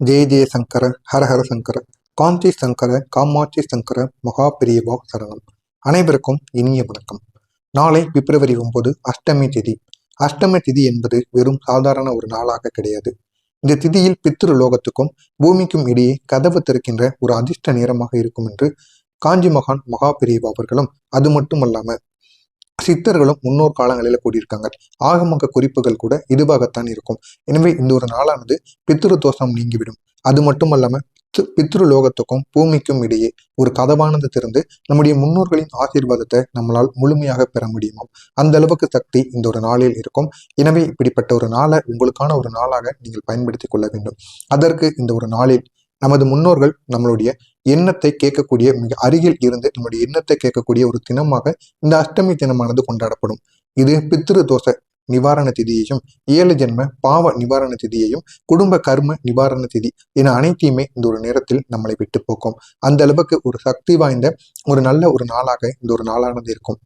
ஜெய ஜெயசங்கர ஹர ஹர சங்கர காஞ்சி சங்கர காமாட்சி சங்கர மகா பெரியவா சரணம். அனைவருக்கும் இனிய வணக்கம். நாளை பிப்ரவரி 9 அஷ்டமி திதி. அஷ்டமி திதி என்பது வெறும் சாதாரண ஒரு நாளாக கிடையாது. இந்த திதியில் பித்ரு லோகத்துக்கும் பூமிக்கும் இடையே கதவு திறக்கின்ற ஒரு அதிர்ஷ்ட நேரமாக இருக்கும் என்று காஞ்சி மகான் மகா பெரியவா அவர்களும், அது மட்டும் அல்லாம சித்தர்களும் முன்னோர் காலங்களில கூடியிருக்காங்க. ஆகமக குறிப்புகள் கூட இதுவாகத்தான் இருக்கும். எனவே இந்த ஒரு நாளானது பித்ரு தோஷம் நீங்கிவிடும். அது மட்டும் அல்லாம பித்ரு லோகத்துக்கும் பூமிக்கும் இடையே ஒரு கதவானது திறந்து நம்முடைய முன்னோர்களின் ஆசீர்வாதத்தை நம்மளால் முழுமையாக பெற முடியுமாம். அந்த அளவுக்கு சக்தி இந்த ஒரு நாளில் இருக்கும். எனவே இப்படிப்பட்ட ஒரு நாளை உங்களுக்கான ஒரு நாளாக நீங்கள் பயன்படுத்தி கொள்ள வேண்டும். அதற்கு இந்த ஒரு நாளில் நமது முன்னோர்கள் நம்மளுடைய எண்ணத்தை கேட்கக்கூடிய மிக அருகில் இருந்து நம்முடைய எண்ணத்தை கேட்கக்கூடிய ஒரு தினமாக இந்த அஷ்டமி தினமானது கொண்டாடப்படும். இது பித்ரு தோஷ நிவாரண திதியையும் 7 ஜென்ம பாவ நிவாரண திதியையும் குடும்ப கர்ம நிவாரண திதி என அனைத்தையுமே இந்த ஒரு நேரத்தில் நம்மளை விட்டு போக்கும். அந்த அளவுக்கு ஒரு சக்தி வாய்ந்த ஒரு நல்ல ஒரு நாளாக இந்த ஒரு நாளானது இருக்கும்.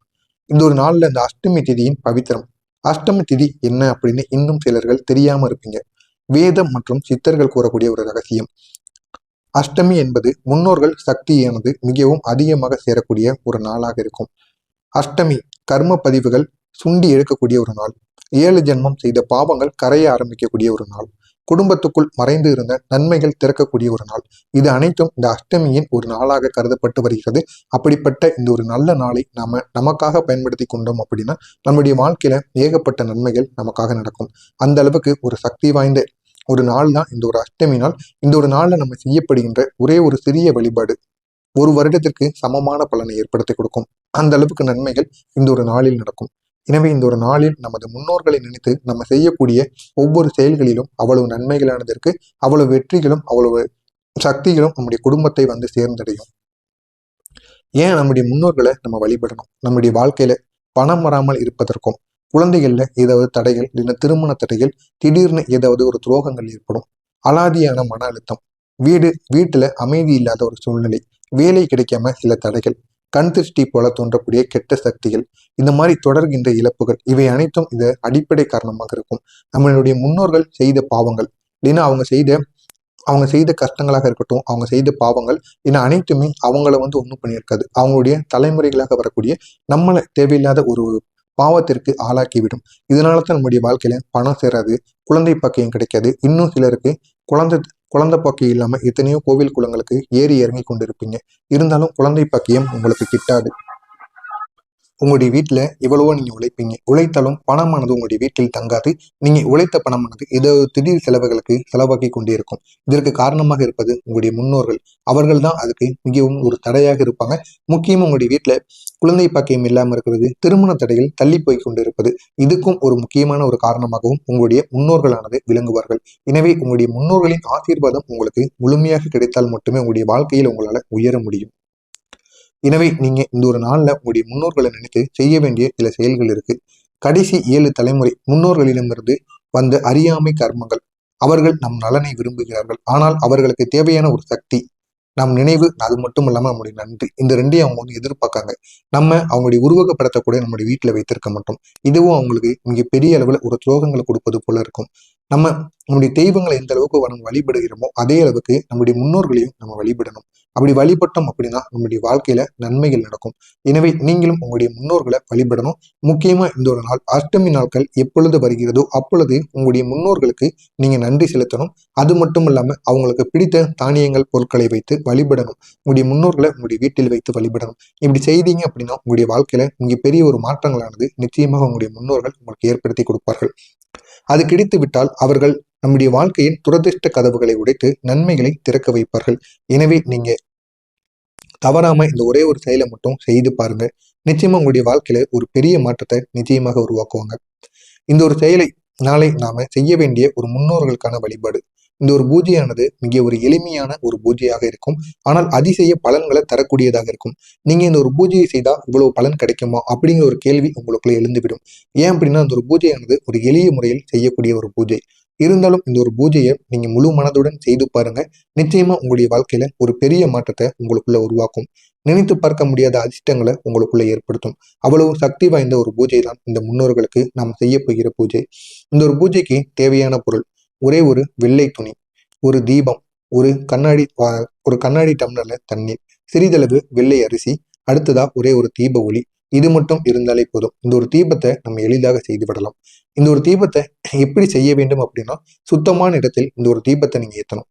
இந்த ஒரு நாள்ல இந்த அஷ்டமி திதியின் பவித்திரம், அஷ்டமி திதி என்ன அப்படின்னு இன்னும் சிலர்கள் தெரியாம இருப்பீங்க. வேதம் மற்றும் சித்தர்கள் கூறக்கூடிய ஒரு ரகசியம். அஷ்டமி என்பது முன்னோர்கள் சக்தியானது மிகவும் அதிகமாக சேரக்கூடிய ஒரு நாளாக இருக்கும். அஷ்டமி கர்ம பதிவுகள் சுண்டி எடுக்கக்கூடிய ஒரு நாள். 7 ஜென்மம் செய்த பாவங்கள் கரைய ஆரம்பிக்கக்கூடிய ஒரு நாள். குடும்பத்துக்குள் மறைந்து இருந்த நன்மைகள் திறக்கக்கூடிய ஒரு நாள். இது அனைத்தும் இந்த அஷ்டமியின் ஒரு நாளாக கருதப்பட்டு வருகிறது. அப்படிப்பட்ட இந்த ஒரு நல்ல நாளை நமக்காக பயன்படுத்தி கொண்டோம் அப்படின்னா நம்முடைய வாழ்க்கையில ஏகப்பட்ட நன்மைகள் நமக்காக நடக்கும். அந்த அளவுக்கு ஒரு சக்தி வாய்ந்த ஒரு நாள் தான் இந்த ஒரு அஷ்டமி நாள். இந்த ஒரு நாள்ல நம்ம செய்யப்படுகின்ற ஒரே ஒரு சிறிய வழிபாடு ஒரு வருடத்திற்கு சமமான பலனை ஏற்படுத்தி கொடுக்கும். அந்த அளவுக்கு நன்மைகள் இந்த ஒரு நாளில் நடக்கும். எனவே இந்த ஒரு நாளில் நமது முன்னோர்களை நினைத்து நம்ம செய்யக்கூடிய ஒவ்வொரு செயல்களிலும் அவ்வளவு நன்மைகளானது இருக்கு. அவ்வளவு வெற்றிகளும் அவ்வளவு சக்திகளும் நம்முடைய குடும்பத்தை வந்து சேர்ந்தடையும். ஏன் நம்முடைய முன்னோர்களை நம்ம வழிபடணும்? நம்முடைய வாழ்க்கையில பணம் வராமல் இருப்பதற்கும், குழந்தைகள்ல ஏதாவது தடைகள் இல்லைன்னா திருமண தடைகள், திடீர்னு ஏதாவது ஒரு துரோகங்கள் ஏற்படும், அலாதியான மன அழுத்தம், வீட்டுல அமைதி இல்லாத ஒரு சூழ்நிலை, வேலை கிடைக்காம சில தடைகள், கண் திருஷ்டி போல தோன்றக்கூடிய கெட்ட சக்திகள், இந்த மாதிரி தொடர்கின்ற இழப்புகள், இவை அனைத்தும் இது அடிப்படை காரணமாக இருக்கும். நம்மளுடைய முன்னோர்கள் செய்த பாவங்கள் இல்லைன்னா அவங்க செய்த கஷ்டங்களாக இருக்கட்டும், அவங்க செய்த பாவங்கள் ஏன்னா அனைத்துமே அவங்கள வந்து ஒன்றும் பண்ணியிருக்காது. அவங்களுடைய தலைமுறைகளாக வரக்கூடிய நம்மளை தேவையில்லாத ஒரு பாவத்திற்கு ஆளாக்கிவிடும். இதனால தான் நம்முடைய வாழ்க்கையில பணம் சேராது, குழந்தை பாக்கியம் கிடைக்காது. இன்னும் சிலருக்கு குழந்தை குழந்தை பாக்கியம் இல்லாம எத்தனையோ கோவில் குளங்களுக்கு ஏறி இறங்கி கொண்டிருப்பீங்க. இருந்தாலும் குழந்தை பாக்கியம் உங்களுக்கு கிட்டாது. உங்களுடைய வீட்டுல எவ்வளவோ நீங்க உழைப்பீங்க, உழைத்தாலும் பணமானது உங்களுடைய வீட்டில் தங்காது. நீங்க உழைத்த பணமானது ஏதோ திடீர் செலவுகளுக்கு செலவாக்கி கொண்டே இருக்கும். இதற்கு காரணமாக இருப்பது உங்களுடைய முன்னோர்கள். அவர்கள் தான் அதுக்கு மிகவும் ஒரு தடையாக இருப்பாங்க. முக்கியமா உங்களுடைய வீட்டுல குழந்தை பாக்கியம் இல்லாம இருக்கிறது, திருமண தடைகள் தள்ளி போய் கொண்டிருப்பது, இதுக்கும் ஒரு முக்கியமான ஒரு காரணமாகவும் உங்களுடைய முன்னோர்களானது விளங்குவார்கள். எனவே உங்களுடைய முன்னோர்களின் ஆசீர்வாதம் உங்களுக்கு முழுமையாக கிடைத்தால் மட்டுமே உங்களுடைய வாழ்க்கையில் உங்களால உயர முடியும். எனவே நீங்க இந்த ஒரு நாள்ல உங்களுடைய முன்னோர்களை நினைத்து செய்ய வேண்டிய சில செயல்கள் இருக்கு. கடைசி 7 தலைமுறை முன்னோர்களிடமிருந்து வந்த அறியாமை கர்மங்கள். அவர்கள் நம் நலனை விரும்புகிறார்கள். ஆனால் அவர்களுக்கு தேவையான ஒரு சக்தி, நம் நினைவு, அது மட்டும் இல்லாம நம்முடைய நன்றி, இந்த ரெண்டையும் அவங்க வந்து எதிர்பார்க்காங்க. நம்ம அவங்களுடைய உருவகப்படத்தை கூட நம்முடைய வீட்டுல வைத்திருக்க மாட்டோம். இதுவும் அவங்களுக்கு மிக பெரிய அளவுல ஒரு துரோகங்களை கொடுப்பது போல இருக்கும். நம்முடைய தெய்வங்களை எந்த அளவுக்கு நம்ம வழிபடுகிறோமோ அதே அளவுக்கு நம்முடைய முன்னோர்களையும் நம்ம வழிபடணும். அப்படி வழிபட்டோம் அப்படின்னா நம்முடைய வாழ்க்கையில நன்மைகள் நடக்கும். எனவே நீங்களும் உங்களுடைய முன்னோர்களை வழிபடணும். முக்கியமா இந்த ஒரு நாள் அஷ்டமி நாட்கள் எப்பொழுது வருகிறதோ அப்பொழுது உங்களுடைய முன்னோர்களுக்கு நீங்க நன்றி செலுத்தணும். அது மட்டும் இல்லாம அவங்களுக்கு பிடித்த தானியங்கள் பொருட்களை வைத்து வழிபடணும். உங்களுடைய முன்னோர்களை உங்களுடைய வீட்டில் வைத்து வழிபடணும். இப்படி செய்தீங்க அப்படின்னா உங்களுடைய வாழ்க்கையில மிக பெரிய ஒரு மாற்றங்களானது நிச்சயமாக உங்களுடைய முன்னோர்கள் உங்களுக்கு ஏற்படுத்தி கொடுப்பார்கள். அது கிடைத்து விட்டால் அவர்கள் நம்முடைய வாழ்க்கையின் துரதிர்ஷ்ட கதவுகளை உடைத்து நன்மைகளை திறக்க வைப்பார்கள். எனவே நீங்க தவறாம இந்த ஒரே ஒரு செயலை மட்டும் செய்து பாருங்க. நிச்சயமா உங்களுடைய வாழ்க்கையில ஒரு பெரிய மாற்றத்தை நிச்சயமாக உருவாக்குவாங்க. இந்த ஒரு செயலை நாளை நாம செய்ய வேண்டிய ஒரு முன்னோர்களுக்கான வழிபாடு. இந்த ஒரு பூஜையானது மிக ஒரு எளிமையான ஒரு பூஜையாக இருக்கும். ஆனால் அதிசய பலன்களை தரக்கூடியதாக இருக்கும். நீங்க இந்த ஒரு பூஜையை செய்தா இவ்வளவு பலன் கிடைக்குமா அப்படிங்கிற ஒரு கேள்வி உங்களுக்குள்ள எழுந்துவிடும். ஏன் அப்படின்னா அந்த ஒரு பூஜையானது ஒரு எளிய முறையில் செய்யக்கூடிய ஒரு பூஜை. இருந்தாலும் இந்த ஒரு பூஜையை நீங்க முழு மனதுடன் செய்து பாருங்க. நிச்சயமா உங்களுடைய வாழ்க்கையில ஒரு பெரிய மாற்றத்தை உங்களுக்குள்ள உருவாக்கும். நினைத்து பார்க்க முடியாத அதிர்ஷ்டங்களை உங்களுக்குள்ள ஏற்படுத்தும். அவ்வளவு சக்தி வாய்ந்த ஒரு பூஜை தான் இந்த முன்னோர்களுக்கு நாம் செய்ய போகிற பூஜை. இந்த ஒரு பூஜைக்கு தேவையான பொருள் ஒரே ஒரு வெள்ளை துணி. ஒரு தீபம், ஒரு கண்ணாடி டம்ளர்ல தண்ணீர், சிறிதளவு வெள்ளை அரிசி, அடுத்ததா ஒரே ஒரு தீப ஒளி, இது மட்டும் இருந்தாலே போதும். இந்த ஒரு தீபத்தை நம்ம எளிதாக செய்து விடலாம். இந்த ஒரு தீபத்தை எப்படி செய்ய வேண்டும் அப்படின்னா, சுத்தமான இடத்தில் இந்த ஒரு தீபத்தை நீங்க ஏற்றணும்.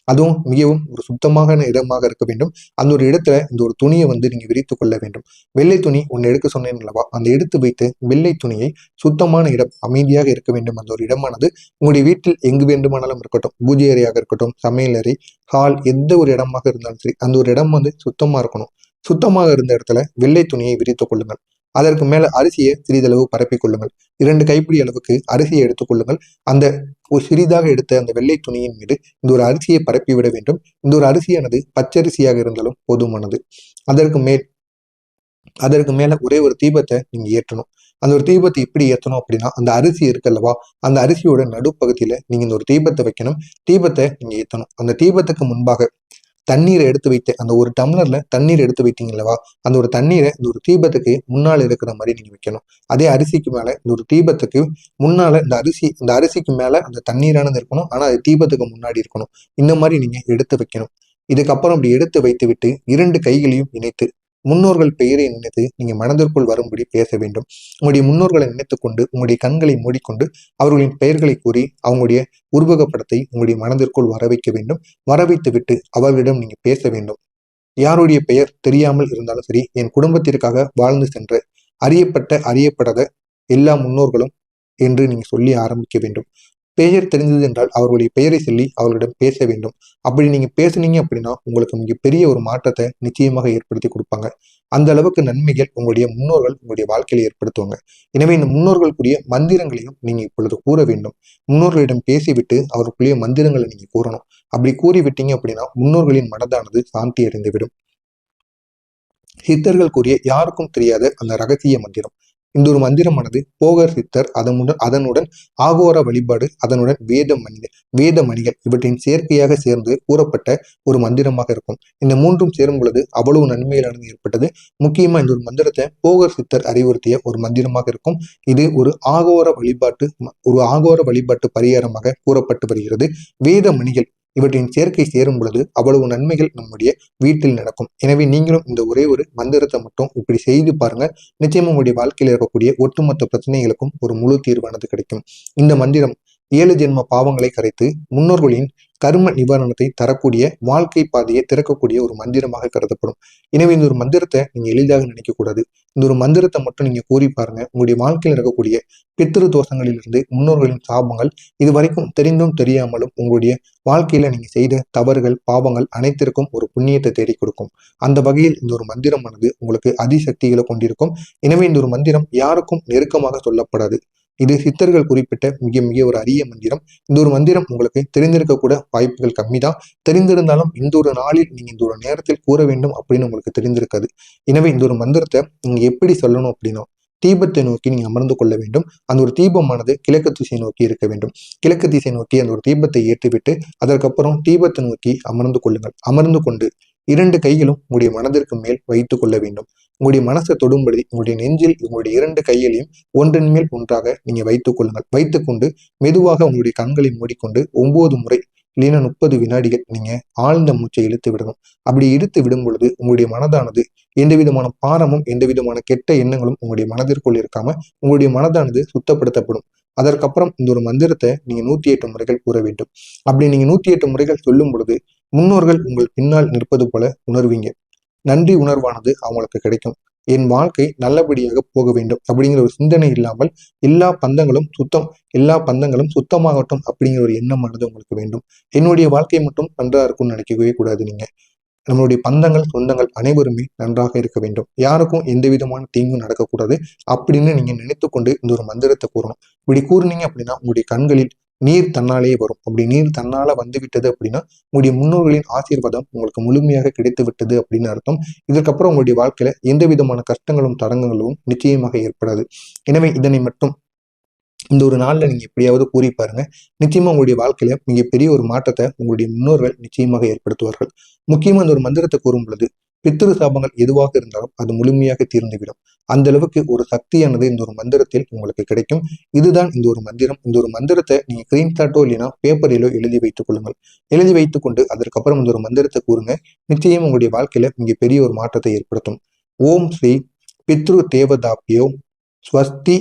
அதுவும் மிகவும் ஒரு சுத்தமான இடமாக இருக்க வேண்டும். அந்த ஒரு இடத்துல இந்த ஒரு துணியை நீங்க விரித்து கொள்ள வேண்டும். வெள்ளை துணி ஒன்று எடுக்க சொன்னேன் அல்லவா, அந்த எடுத்து வைத்து வெள்ளை துணியை, சுத்தமான இடம், அமைதியாக இருக்க வேண்டும். அந்த ஒரு இடமானது உங்களுடைய வீட்டில் எங்கு வேண்டுமானாலும் இருக்கட்டும், பூஜை அறையாக இருக்கட்டும், சமையல் அறை, ஹால், எந்த ஒரு இடமாக இருந்தாலும் சரி, அந்த ஒரு இடம் சுத்தமா இருக்கணும். சுத்தமாக இருந்த இடத்துல வெள்ளை துணியை விரித்துக் கொள்ளுங்கள். அதற்கு மேல அரிசியை சிறிதளவு பரப்பிக் கொள்ளுங்கள். 2 கைப்பிடி அளவுக்கு அரிசியை எடுத்துக் கொள்ளுங்கள். அந்த ஒரு சிறிதாக எடுத்த அந்த வெள்ளை துணியின் மீது இந்த ஒரு அரிசியை பரப்பி விட வேண்டும். இந்த ஒரு அரிசியானது பச்சரிசியாக இருந்தாலும் போதுமானது. அதற்கு மேல் அதற்கு மேல ஒரே ஒரு தீபத்தை நீங்க ஏற்றணும். அந்த ஒரு தீபத்தை எப்படி ஏற்றணும் அப்படின்னா, அந்த அரிசி இருக்குல்லவா, அந்த அரிசியோட நடுப்பகுதியில நீங்க இந்த ஒரு தீபத்தை வைக்கணும். தீபத்தை நீங்க ஏற்றணும். அந்த தீபத்துக்கு முன்பாக தண்ணீரை எடுத்து வைத்து, அந்த ஒரு டம்ளர்ல தண்ணீர் எடுத்து வைத்தீங்களவா, அந்த ஒரு தண்ணீரை இந்த ஒரு தீபத்துக்கு முன்னால் இருக்கிற மாதிரி நீங்க வைக்கணும். அதே அரிசிக்கு மேல இந்த ஒரு தீபத்துக்கு முன்னால இந்த அரிசிக்கு மேல அந்த தண்ணீரானது இருக்கணும். ஆனா அது தீபத்துக்கு முன்னாடி இருக்கணும். இந்த மாதிரி நீங்க எடுத்து வைக்கணும். இதுக்கப்புறம் அப்படி எடுத்து வைத்து விட்டு 2 கைகளையும் இணைத்து முன்னோர்கள் பெயரை நினைத்து நீங்க மனதிற்குள் வரும்படி பேச வேண்டும். உங்களுடைய முன்னோர்களை நினைத்துக் கொண்டு உங்களுடைய கண்களை மூடிக்கொண்டு அவர்களின் பெயர்களை கூறி அவங்களுடைய உருவகப்படத்தை உங்களுடைய மனதிற்குள் வர வைக்க வேண்டும். வர வைத்து விட்டு அவர்களிடம் நீங்க பேச வேண்டும். யாருடைய பெயர் தெரியாமல் இருந்தாலும் சரி, என் குடும்பத்திற்காக வாழ்ந்து சென்ற அறியப்படாத எல்லா முன்னோர்களும் என்று நீங்க சொல்லி ஆரம்பிக்க வேண்டும். பெயர் தெரிந்தது என்றால் அவர்களுடைய பெயரை சொல்லி அவர்களிடம் பேச வேண்டும். அப்படி நீங்க பேசுனீங்க அப்படின்னா உங்களுக்கு மிகப்பெரிய ஒரு மாற்றத்தை நிச்சயமாக ஏற்படுத்தி கொடுப்பாங்க. அந்த அளவுக்கு நன்மைகள் உங்களுடைய முன்னோர்கள் உங்களுடைய வாழ்க்கையில ஏற்படுத்துவாங்க. எனவே இந்த முன்னோர்களுக்குரிய மந்திரங்களையும் நீங்க இப்பொழுது கூற வேண்டும். முன்னோர்களிடம் பேசிவிட்டு அவருக்குரிய மந்திரங்களை நீங்க கூறணும். அப்படி கூறிவிட்டீங்க அப்படின்னா முன்னோர்களின் மனதானது சாந்தி அடைந்துவிடும். சித்தர்கள் கூறிய யாருக்கும் தெரியாத அந்த ரகசிய மந்திரம். இந்த ஒரு மந்திரமானது போகர் சித்தர், அதனுடன் ஆகோர வழிபாடு, அதனுடன் வேத மணிகள் இவற்றின் சேர்க்கையாக சேர்ந்து கூறப்பட்ட ஒரு மந்திரமாக இருக்கும். இந்த மூன்றும் சேரும் பொழுது அவ்வளவு நன்மைகளானது ஏற்பட்டது. முக்கியமா இந்த ஒரு மந்திரத்தை போகர் சித்தர் அறிவுறுத்திய ஒரு மந்திரமாக இருக்கும். இது ஒரு ஆகோர வழிபாட்டு பரிகாரமாக கூறப்பட்டு வருகிறது. வேத மணிகள் இவற்றின் சேர்க்கை சேரும் பொழுது அவ்வளவு நன்மைகள் நம்முடைய வீட்டில் நடக்கும். எனவே நீங்களும் இந்த ஒரே ஒரு மந்திரத்தை மட்டும் இப்படி செய்து பாருங்க. நிச்சயமா உங்களுடைய வாழ்க்கையில் இருக்கக்கூடிய ஒட்டுமொத்த பிரச்சனைகளுக்கும் ஒரு முழு தீர்வானது கிடைக்கும். இந்த மந்திரம் 7 ஜென்ம பாவங்களை கரைத்து முன்னோர்களின் கர்ம நிவாரணத்தை தரக்கூடிய, வாழ்க்கை பாதையை திறக்கக்கூடிய ஒரு மந்திரமாக கருதப்படும். எனவே இந்த ஒரு மந்திரத்தை நீங்க எளிதாக நினைக்க கூடாது. இந்த ஒரு மந்திரத்தை மட்டும் நீங்க கூறி பாருங்க. உங்களுடைய வாழ்க்கையில் இருக்கக்கூடிய பித்திரு தோஷங்களிலிருந்து, முன்னோர்களின் சாபங்கள், இது வரைக்கும் தெரிந்தும் தெரியாமலும் உங்களுடைய வாழ்க்கையில நீங்க செய்த தவறுகள், பாவங்கள் அனைத்திற்கும் ஒரு புண்ணியத்தை தேடி கொடுக்கும். அந்த வகையில் இந்த ஒரு மந்திரமானது உங்களுக்கு அதிசக்திகளை கொண்டிருக்கும். எனவே இந்த ஒரு மந்திரம் யாருக்கும் நெருக்கமாக சொல்லப்படாது. இது சித்தர்கள் குறிப்பிட்ட மிக மிக ஒரு அரிய மந்திரம். இந்த ஒரு மந்திரம் உங்களுக்கு தெரிந்திருக்க கூட வாய்ப்புகள் கம்மி தான். தெரிந்திருந்தாலும் இந்த ஒரு நாளில் நீங்க இந்த ஒரு நேரத்தில் கூற வேண்டும் அப்படின்னு உங்களுக்கு தெரிந்திருக்காது. எனவே இந்த ஒரு மந்திரத்தை நீங்க எப்படி சொல்லணும் அப்படின்னா, தீபத்தை நோக்கி நீங்க அமர்ந்து கொள்ள வேண்டும். அந்த ஒரு தீபமானது கிழக்கு திசை நோக்கி இருக்க வேண்டும். கிழக்கு திசை நோக்கி அந்த ஒரு தீபத்தை ஏற்றிவிட்டு அதற்கப்புறம் தீபத்தை நோக்கி அமர்ந்து கொள்ளுங்கள். அமர்ந்து கொண்டு 2 கைகளும் உங்களுடைய மனதிற்கு மேல் வைத்துக் கொள்ள வேண்டும். உங்களுடைய மனசை தொடும்படி உங்களுடைய நெஞ்சில் உங்களுடைய 2 கைகளையும் ஒன்றின் மேல் ஒன்றாக நீங்க வைத்துக் கொள்ளுங்கள். வைத்துக்கொண்டு மெதுவாக உங்களுடைய கண்களை மூடிக்கொண்டு 9 முறை இல்லைன்னா 30 வினாடிகள் நீங்க ஆழ்ந்த மூச்சை இழுத்து விடணும். அப்படி இழுத்து விடும் பொழுது உங்களுடைய மனதானது எந்த விதமான பாரமும், எந்த விதமான கெட்ட எண்ணங்களும் உங்களுடைய மனதிற்குள் இருக்காம உங்களுடைய மனதானது சுத்தப்படுத்தப்படும். அதற்கப்புறம் இந்த ஒரு மந்திரத்தை நீங்க 108 முறைகள் கூற வேண்டும். அப்படி நீங்க 108 முறைகள் சொல்லும் பொழுது முன்னோர்கள் உங்கள் பின்னால் நிற்பது போல உணர்வீங்க. நன்றி உணர்வானது அவங்களுக்கு கிடைக்கும். என் வாழ்க்கை நல்லபடியாக போக வேண்டும் அப்படிங்கிற ஒரு சிந்தனை இல்லாமல் எல்லா பந்தங்களும் சுத்தமாகட்டும் அப்படிங்கிற ஒரு எண்ணமானது உங்களுக்கு வேண்டும். என்னுடைய வாழ்க்கை மட்டும் நன்றா இருக்கும்னு நினைக்கவே கூடாது. நீங்க நம்மளுடைய பந்தங்கள், சொந்தங்கள் அனைவருமே நன்றாக இருக்க வேண்டும். யாருக்கும் எந்த விதமான தீங்கும் நடக்கக்கூடாது அப்படின்னு நீங்க நினைத்துக்கொண்டு இந்த ஒரு மந்திரத்தை கூறணும். இப்படி கூறுனீங்க அப்படின்னா உங்களுடைய கண்களில் நீர் தன்னாலே வரும். அப்படி நீர் தன்னால வந்து விட்டது அப்படின்னா உங்களுடைய முன்னோர்களின் ஆசீர்வாதம் உங்களுக்கு முழுமையாக கிடைத்து விட்டது அப்படின்னு அர்த்தம். இதற்கப்புறம் உங்களுடைய வாழ்க்கையில எந்த விதமான கஷ்டங்களும் தடங்களும் நிச்சயமாக ஏற்படாது. எனவே இதனை மட்டும் இந்த ஒரு நாள்ல நீங்க எப்படியாவது கூறி பாருங்க. நிச்சயமா உங்களுடைய வாழ்க்கையில மிகப்பெரிய ஒரு மாற்றத்தை உங்களுடைய முன்னோர்கள் நிச்சயமாக ஏற்படுத்துவார்கள். முக்கியமா இந்த ஒரு மந்திரத்தை கூறும் பொழுது பித்ரு சாபங்கள் எதுவாக இருந்தாலும் அது முழுமையாக தீர்ந்துவிடும். அந்த அளவுக்கு ஒரு சக்தியானது இந்த ஒரு மந்திரத்தில் உங்களுக்கு கிடைக்கும். இதுதான் இந்த ஒரு மந்திரம். இந்த ஒரு மந்திரத்தை நீங்க ஸ்கிரீன்ஷாட்டோ இல்லைன்னா பேப்பரிலோ எழுதி வைத்துக் கொள்ளுங்கள். எழுதி வைத்துக் கொண்டு அதற்கப்புறம் இந்த ஒரு மந்திரத்தை கூறுங்க. நிச்சயம் உங்களுடைய வாழ்க்கையில மிகப்பெரிய ஒரு மாற்றத்தை ஏற்படுத்தும். ஓம் ஸ்ரீ பித்ரு தேவதாபியோ ஸ்வஸ்தி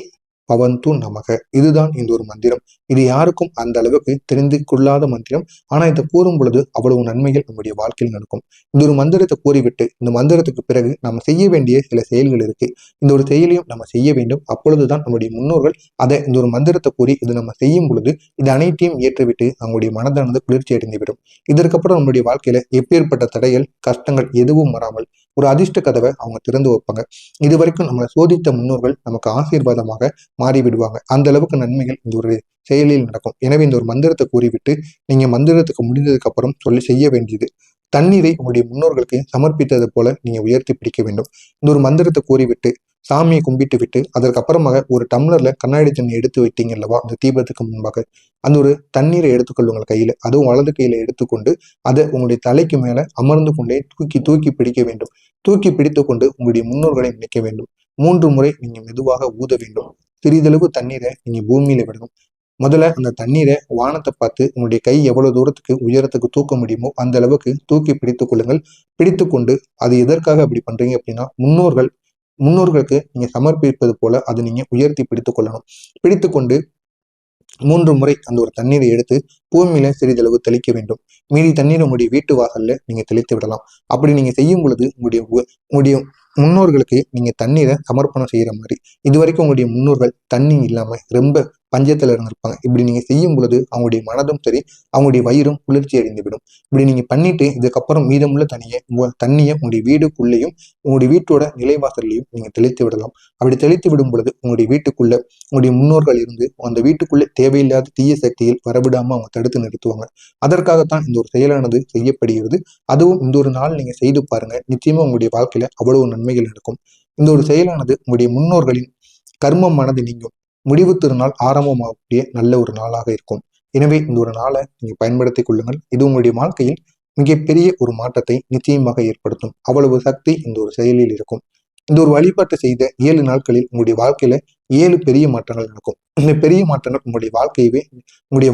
பவந்து நமக. இதுதான் இந்த ஒரு மந்திரம். இது யாருக்கும் அந்த அளவுக்கு தெரிந்து கொள்ளாத மந்திரம். ஆனா இதை கூறும் பொழுது அவ்வளவு நன்மைகள் நம்முடைய வாழ்க்கையில் நடக்கும். இந்த ஒரு மந்திரத்தை கூறிவிட்டு இந்த மந்திரத்துக்கு பிறகு நம்ம செய்ய வேண்டிய சில செயல்கள் இருக்கு. இந்த ஒரு செயலையும் நம்ம செய்ய வேண்டும். அப்பொழுதுதான் நம்முடைய முன்னோர்கள் அதை இந்த ஒரு மந்திரத்தை கூறி இது நம்ம செய்யும் பொழுது இது அனைத்தையும் ஏற்றுவிட்டு அவங்களுடைய மனதானது குளிர்ச்சி அடைந்துவிடும். இதற்கப்புறம் நம்முடைய வாழ்க்கையில எப்பேற்பட்ட தடைகள் கஷ்டங்கள் எதுவும் வராமல் ஒரு அதிர்ஷ்ட கதவை அவங்க திறந்து வைப்பாங்க. இது வரைக்கும் நம்மளை சோதித்த முன்னோர்கள் நமக்கு ஆசீர்வாதமாக மாறி விடுவாங்க. அந்த அளவுக்கு நன்மைகள் இந்த ஒரு செயலில் நடக்கும். எனவே இந்த ஒரு மந்திரத்தை கூறிவிட்டு நீங்க மந்திரத்துக்கு முடிந்ததுக்கு அப்புறம் செய்ய வேண்டியது தண்ணீரை உங்களுடைய முன்னோர்களுக்கு சமர்ப்பித்தது போல நீங்க உயர்த்தி பிடிக்க வேண்டும். இந்த ஒரு மந்திரத்தை கூறிவிட்டு சாமியை கும்பிட்டு விட்டு அதற்கப்புறமாக ஒரு டம்ளர்ல கண்ணாடி தண்ணி எடுத்து வைத்தீங்க அல்லவா அந்த தீபத்துக்கு முன்பாக அந்த ஒரு தண்ணீரை எடுத்துக்கொள்ளுங்கள் கையில. அதுவும் வலது கையில எடுத்துக்கொண்டு அதை உங்களுடைய தலைக்கு மேல அமர்ந்து கொண்டே தூக்கி தூக்கி பிடிக்க வேண்டும். தூக்கி பிடித்து கொண்டு உங்களுடைய முன்னோர்களை நினைக்க வேண்டும். 3 முறை நீங்க மெதுவாக ஊத வேண்டும். சிறிதளவு தண்ணீரை நீங்க பூமியில விடணும். முதல்ல அந்த தண்ணீரை வானத்தை பார்த்து உங்களுடைய கை எவ்வளவு தூரத்துக்கு உயரத்துக்கு தூக்க முடியுமோ அந்த அளவுக்கு தூக்கி பிடித்துக் கொள்ளுங்கள். பிடித்து கொண்டு அது எதற்காக அப்படி பண்றீங்க அப்படின்னா முன்னோர்களுக்கு நீங்க சமர்ப்பிப்பது போல அதை நீங்க உயர்த்தி பிடித்துக் கொள்ளணும். பிடித்து கொண்டு 3 முறை அந்த ஒரு தண்ணீரை எடுத்து பூமியில சிறிதளவு தெளிக்க வேண்டும். மீதி தண்ணீர் உங்களுடைய வீட்டு வாசல்ல நீங்க தெளித்து விடலாம். அப்படி நீங்க செய்யும் பொழுது உங்களுடைய முன்னோர்களுக்கு நீங்க தண்ணீரை சமர்ப்பணம் செய்யற மாதிரி. இதுவரைக்கும் உங்களுடைய முன்னோர்கள் தண்ணி இல்லாம ரொம்ப பஞ்சத்துல இருந்திருப்பாங்க. இப்படி நீங்க செய்யும் பொழுது அவங்களுடைய மனதும் சரி அவங்களுடைய வயிறும் குளிர்ச்சி அடைந்து விடும். இப்படி நீங்க பண்ணிட்டு இதுக்கப்புறம் மீதமுள்ள தண்ணியை உங்களுடைய வீடுக்குள்ளேயும் உங்களுடைய வீட்டோட நிலைவாசல்லையும் நீங்க தெளித்து விடலாம். அப்படி தெளித்து விடும் பொழுது உங்களுடைய வீட்டுக்குள்ள உங்களுடைய முன்னோர்கள் இருந்து அந்த வீட்டுக்குள்ளே தேவையில்லாத தீய சக்தியில் வரவிடாம அவங்க தடுத்து நிறுத்துவாங்க. அதற்காகத்தான் இந்த ஒரு செயலானது செய்யப்படுகிறது. அதுவும் இந்த ஒரு நாள் நீங்க செய்து பாருங்க. நிச்சயமா உங்களுடைய வாழ்க்கையில அவ்வளவு நன்மைகள் நடக்கும். இந்த ஒரு செயலானது உங்களுடைய முன்னோர்களின் கர்மம் மனது நீங்கும். முடிவு திருநாள் ஆரம்பமாகக்கூடிய நல்ல ஒரு நாளாக இருக்கும். எனவே இந்த ஒரு நாளை நீங்க பயன்படுத்திக் கொள்ளுங்கள். இது உங்களுடைய வாழ்க்கையில் மிகப்பெரிய ஒரு மாற்றத்தை நிச்சயமாக ஏற்படுத்தும். அவ்வளவு சக்தி இந்த ஒரு செயலில் இருக்கும். இந்த ஒரு வழிபாட்டை செய்த 7 நாட்களில் உங்களுடைய வாழ்க்கையில 7 பெரிய மாற்றங்கள் நடக்கும். இந்த பெரிய மாற்றங்கள் உங்களுடைய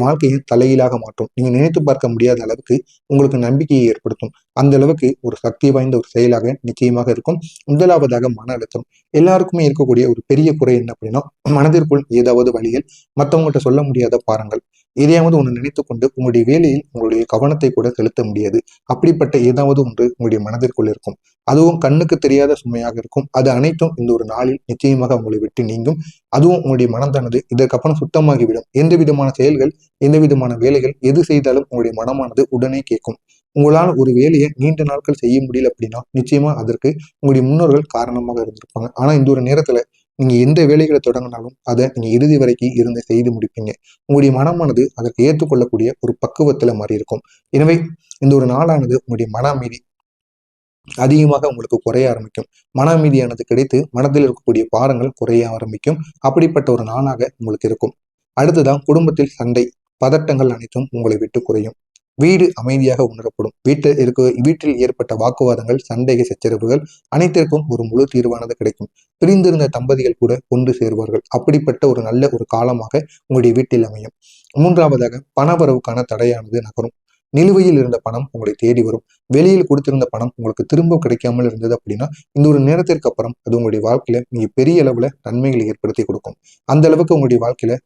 வாழ்க்கையை தலையிலாக மாற்றும். நீங்க நினைத்து பார்க்க முடியாத அளவுக்கு உங்களுக்கு நம்பிக்கையை ஏற்படுத்தும். அந்த அளவுக்கு ஒரு சக்தி வாய்ந்த ஒரு செயலாக நிச்சயமாக இருக்கும். முதலாவதாக மன அழுத்தம். எல்லாருக்குமே இருக்கக்கூடிய ஒரு பெரிய குறை என்ன அப்படின்னா மனதிற்குள் ஏதாவது வழிகள் மற்றவங்கள்ட்ட சொல்ல முடியாத பாரங்கள் எதையாவது ஒன்று நினைத்து கொண்டு உங்களுடைய வேலையில் உங்களுடைய கவனத்தை கூட செலுத்த முடியாது. அப்படிப்பட்ட ஏதாவது ஒன்று உங்களுடைய மனதிற்குள் இருக்கும். அதுவும் கண்ணுக்கு தெரியாத சுமையாக இருக்கும். அது அனைத்தும் இந்த ஒரு நாளில் நிச்சயமாக உங்களை விட்டு நீங்கும். அதுவும் உங்களுடைய மனதானது இதற்கப்புறம் சுத்தமாகிவிடும். எந்த விதமான செயல்கள் எந்த விதமான வேலைகள் எது செய்தாலும் உங்களுடைய மனமானது உடனே கேட்கும். உங்களால் ஒரு வேலையை நீண்ட நாட்கள் செய்ய முடியல அப்படின்னா நிச்சயமா அதற்கு உங்களுடைய முன்னோர்கள் காரணமாக இருந்திருப்பாங்க. ஆனா இந்த ஒரு நேரத்துல நீங்க எந்த வேலைகளை தொடங்கினாலும் அதை நீங்க இறுதி வரைக்கும் இருந்து செய்து முடிப்பீங்க. உங்களுடைய மனமானது அதற்கு ஏற்றுக்கொள்ளக்கூடிய ஒரு பக்குவத்துல மாறி இருக்கும். எனவே இந்த ஒரு நாளானது உங்களுடைய மன அமைதி அதிகமாக உங்களுக்கு குறைய ஆரம்பிக்கும். மன அமைதியானது கிடைத்து மனதில் இருக்கக்கூடிய பாரங்கள் குறைய ஆரம்பிக்கும். அப்படிப்பட்ட ஒரு நாளாக உங்களுக்கு இருக்கும். அடுத்துதான் குடும்பத்தில் சண்டை பதட்டங்கள் அனைத்தும் உங்களை விட்டு குறையும். வீடு அமைதியாக உணரப்படும். வீட்டில் ஏற்பட்ட வாக்குவாதங்கள் சண்டைகள் சச்சரவுகள் அனைத்திற்கும் ஒரு முழு தீர்வானது கிடைக்கும். பிரிந்திருந்த தம்பதிகள் கூட ஒன்று சேருவார்கள். அப்படிப்பட்ட ஒரு நல்ல ஒரு காலமாக உங்களுடைய வீட்டில் அமையும். 3ஆவதாக பணவரவுக்கான தடையானது நகரும். நிலுவையில் இருந்த பணம் உங்களை தேடி வரும். வெளியில் கொடுத்திருந்த பணம் உங்களுக்கு திரும்ப கிடைக்காமல் இருந்தது அப்படின்னா இந்த ஒரு நேரத்திற்கு அப்புறம் அது உங்களுடைய வாழ்க்கையில நீங்க பெரிய அளவுல நன்மைகளை ஏற்படுத்தி கொடுக்கும். அந்த அளவுக்கு உங்களுடைய வாழ்க்கையில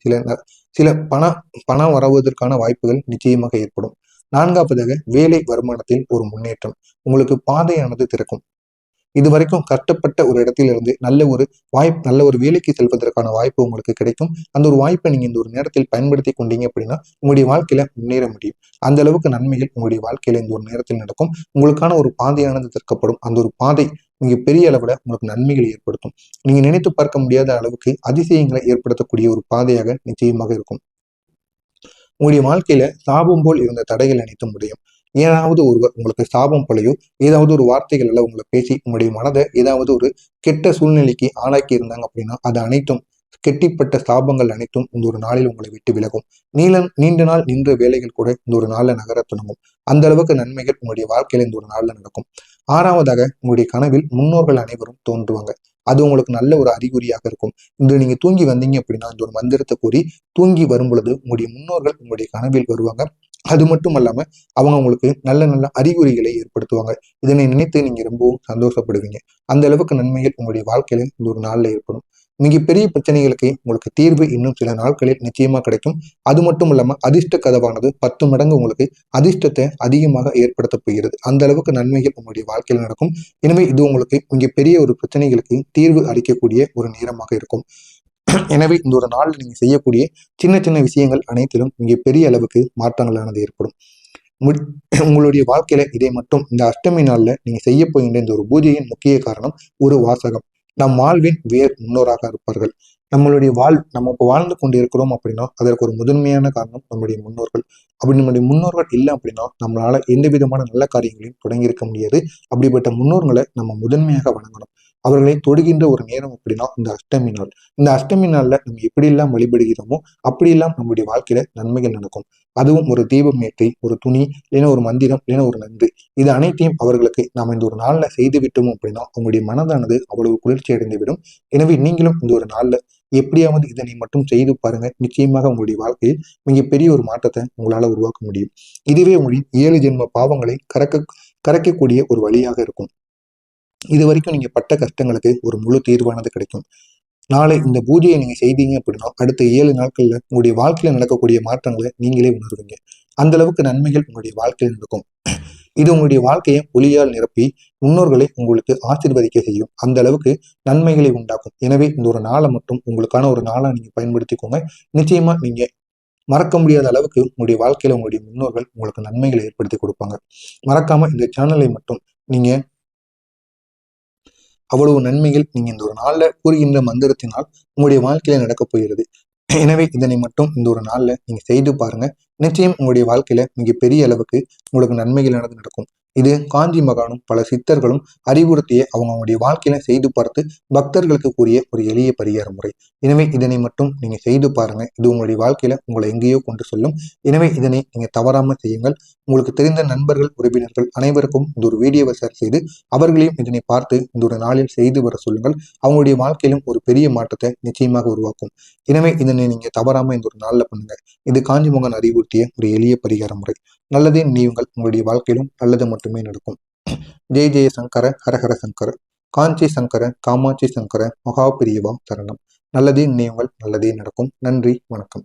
சில பணம் வரவதற்கான வாய்ப்புகள் நிச்சயமாக ஏற்படும். 4ஆவதாக வேலை வருமானத்தில் ஒரு முன்னேற்றம். உங்களுக்கு பாதையானது திறக்கும். இதுவரைக்கும் கஷ்டப்பட்ட ஒரு இடத்திலிருந்து நல்ல ஒரு வேலைக்கு செல்வதற்கான வாய்ப்பு உங்களுக்கு கிடைக்கும். அந்த ஒரு வாய்ப்பை நீங்க இந்த ஒரு நேரத்தில் பயன்படுத்தி கொண்டீங்க அப்படின்னா உங்களுடைய வாழ்க்கையில முன்னேற முடியும். அந்த அளவுக்கு நன்மைகள் உங்களுடைய வாழ்க்கையில இந்த ஒரு நேரத்தில் நடக்கும். உங்களுக்கான ஒரு பாதையானது திறக்கப்படும். அந்த ஒரு பாதை மிக பெரிய அளவுல உங்களுக்கு நன்மைகளை ஏற்படுத்தும். நீங்க நினைத்து பார்க்க முடியாத அளவுக்கு அதிசயங்களை ஏற்படுத்தக்கூடிய ஒரு பாதையாக நிச்சயமாக இருக்கும். உங்களுடைய வாழ்க்கையில சாபம் போல் இருந்த தடைகள் அனைத்தும் முடியும். ஏதாவது ஒருவர் உங்களுக்கு சாபம் போலையோ ஏதாவது ஒரு வார்த்தைகள் எல்லாம் உங்களை பேசி உங்களுடைய மனதை ஏதாவது ஒரு கெட்ட சூழ்நிலைக்கு ஆளாக்கி இருந்தாங்க அப்படின்னா அது அனைத்தும் கெட்டிப்பட்ட சாபங்கள் அனைத்தும் இந்த ஒரு நாளில் உங்களை விட்டு விலகும். நீண்ட நாள் நின்ற வேலைகள் கூட இந்த ஒரு நாள்ல நகர தொடங்கும். அந்த அளவுக்கு நன்மைகள் உங்களுடைய வாழ்க்கையில இந்த ஒரு நாள்ல நடக்கும். 6வதாக உங்களுடைய கனவில் முன்னோர்கள் அனைவரும் தோன்றுவாங்க. அது உங்களுக்கு நல்ல ஒரு அறிகுறியாக இருக்கும். இன்று நீங்க தூங்கி வந்தீங்க அப்படின்னா இந்த ஒரு மந்திரத்தை கூறி தூங்கி வரும் பொழுது உங்களுடைய முன்னோர்கள் உங்களுடைய கனவில் வருவாங்க. அது மட்டும் அல்லாம அவங்க உங்களுக்கு நல்ல நல்ல அறிகுறிகளை ஏற்படுத்துவாங்க. இதனை நினைத்து நீங்க ரொம்பவும் சந்தோஷப்படுவீங்க. அந்த அளவுக்கு நன்மைகள் உங்களுடைய வாழ்க்கையில இந்த ஒரு நாள்ல ஏற்படும். மிகப்பெரிய பிரச்சனைகளுக்கு உங்களுக்கு தீர்வு இன்னும் சில நாட்களில் நிச்சயமா கிடைக்கும். அது மட்டும் இல்லாம அதிர்ஷ்ட கதவானது 10 மடங்கு உங்களுக்கு அதிர்ஷ்டத்தை அதிகமாக ஏற்படுத்த போகிறது. அந்த அளவுக்கு நன்மைகள் உங்களுடைய வாழ்க்கையில் நடக்கும். எனவே இது உங்களுக்கு மிகப்பெரிய ஒரு பிரச்சனைகளுக்கு தீர்வு அளிக்கக்கூடிய ஒரு நேரமாக இருக்கும். எனவே இந்த ஒரு நாள் நீங்க செய்யக்கூடிய சின்ன சின்ன விஷயங்கள் அனைத்திலும் மிகப்பெரிய அளவுக்கு மாற்றங்களானது ஏற்படும். உங்களுடைய வாழ்க்கையில இதை மட்டும் இந்த அஷ்டமி நாள்ல நீங்க செய்ய போகின்ற இந்த ஒரு பூஜையின் முக்கிய காரணம் ஒரு வாசகம். நம் வாழ்வின் வேர் முன்னோராக இருப்பார்கள். நம்ம இப்போ வாழ்ந்து கொண்டு இருக்கிறோம் அப்படின்னா அதற்கு ஒரு முதன்மையான காரணம் நம்முடைய முன்னோர்கள். அப்படி நம்முடைய முன்னோர்கள் இல்லை அப்படின்னா நம்மளால எந்த விதமான நல்ல காரியங்களையும் தொடங்கியிருக்க முடியாது. அப்படிப்பட்ட முன்னோர்களை நம்ம முதன்மையாக வணங்கணும். அவர்களை தொடுகின்ற ஒரு நேரம் அப்படின்னா இந்த அஷ்டமி நாள். இந்த அஷ்டமி நாள்ல நம்ம எப்படியெல்லாம் வழிபடுகிறோமோ அப்படியெல்லாம் நம்முடைய வாழ்க்கையில நன்மைகள் நடக்கும். அதுவும் ஒரு தீபம் ஏற்றி, ஒரு துணி, இல்லைன்னா ஒரு மந்திரம், இல்லைன்னா ஒரு நன்றி, இது அனைத்தையும் அவர்களுக்கு நாம் இந்த ஒரு நாள்ல செய்து விட்டோம் அப்படின்னா அவங்களுடைய மனதானது அவ்வளவு குளிர்ச்சி அடைந்து விடும். எனவே நீங்களும் இந்த ஒரு நாள்ல எப்படியாவது இதனை மட்டும் செய்து பாருங்க. நிச்சயமாக உங்களுடைய வாழ்க்கையில் மிகப்பெரிய ஒரு மாற்றத்தை உங்களால உருவாக்க முடியும். இதுவே உங்களின் 7 ஜென்ம பாவங்களை கரைக்கக்கூடிய ஒரு வழியாக இருக்கும். இது வரைக்கும் நீங்க பட்ட கஷ்டங்களுக்கு ஒரு முழு தீர்வானது கிடைக்கும். நாளை இந்த பூஜையை நீங்க செய்தீங்க அப்படின்னா அடுத்த 7 நாட்கள்ல உங்களுடைய வாழ்க்கையில நடக்கக்கூடிய மாற்றங்களை நீங்களே உணர்வீங்க. அந்த அளவுக்கு நன்மைகள் உங்களுடைய வாழ்க்கையில் நடக்கும். இது உங்களுடைய வாழ்க்கையை ஒளியால் நிரப்பி முன்னோர்களை உங்களுக்கு ஆசீர்வதிக்க செய்யும். அந்த அளவுக்கு நன்மைகளை உண்டாக்கும். எனவே இந்த ஒரு நாளை மட்டும் உங்களுக்கான ஒரு நாளா நீங்க பயன்படுத்திக்கோங்க. நிச்சயமா நீங்க மறக்க முடியாத அளவுக்கு உங்களுடைய வாழ்க்கையில உங்களுடைய முன்னோர்கள் உங்களுக்கு நன்மைகளை ஏற்படுத்தி கொடுப்பாங்க. மறக்காம இந்த சேனலை மட்டும் நீங்க அவ்வளவு நன்மைகள் நீங்க இந்த ஒரு நாள்ல கூறுகின்ற மந்திரத்தினால் உங்களுடைய வாழ்க்கையில நடக்கப் போகிறது. எனவே இதனை மட்டும் இந்த ஒரு நாள்ல நீங்க செய்து பாருங்க. நிச்சயம் உங்களுடைய வாழ்க்கையில மிகப்பெரிய அளவுக்கு உங்களுக்கு நன்மைகளானது நடக்கும். இது காஞ்சி மகானும் பல சித்தர்களும் அறிவுறுத்திய அவங்களுடைய வாழ்க்கையில செய்து பார்த்து பக்தர்களுக்கு கூறிய ஒரு எளிய பரிகார முறை. எனவே இதனை மட்டும் நீங்க செய்து பாருங்க. இது உங்களுடைய வாழ்க்கையில உங்களை எங்கேயோ கொண்டு செல்லும். எனவே இதனை நீங்க தவறாம செய்யுங்கள். உங்களுக்கு தெரிந்த நண்பர்கள், உறவினர்கள் அனைவருக்கும் இந்த ஒரு வீடியோவை ஷேர் செய்து அவர்களையும் இதனை பார்த்து இந்த ஒரு நாளில் செய்து வர சொல்லுங்கள். அவங்களுடைய வாழ்க்கையிலும் ஒரு பெரிய மாற்றத்தை நிச்சயமாக உருவாக்கும். எனவே இதனை நீங்க தவறாம இந்த ஒரு நாள்ல பண்ணுங்க. இது காஞ்சி மகான் அறிவுறுத்திய ஒரு எளிய பரிகார முறை. நல்லதே நினைவுங்கள். உங்களுடைய வாழ்க்கையிலும் நல்லது மட்டுமே நடக்கும். ஜெய ஜெய சங்கர, ஹரஹர சங்கர, காஞ்சி சங்கர, காமாட்சி சங்கர, மகா பிரியவா சரணம். நல்லதே நினைவுங்கள். நல்லதே நடக்கும். நன்றி, வணக்கம்.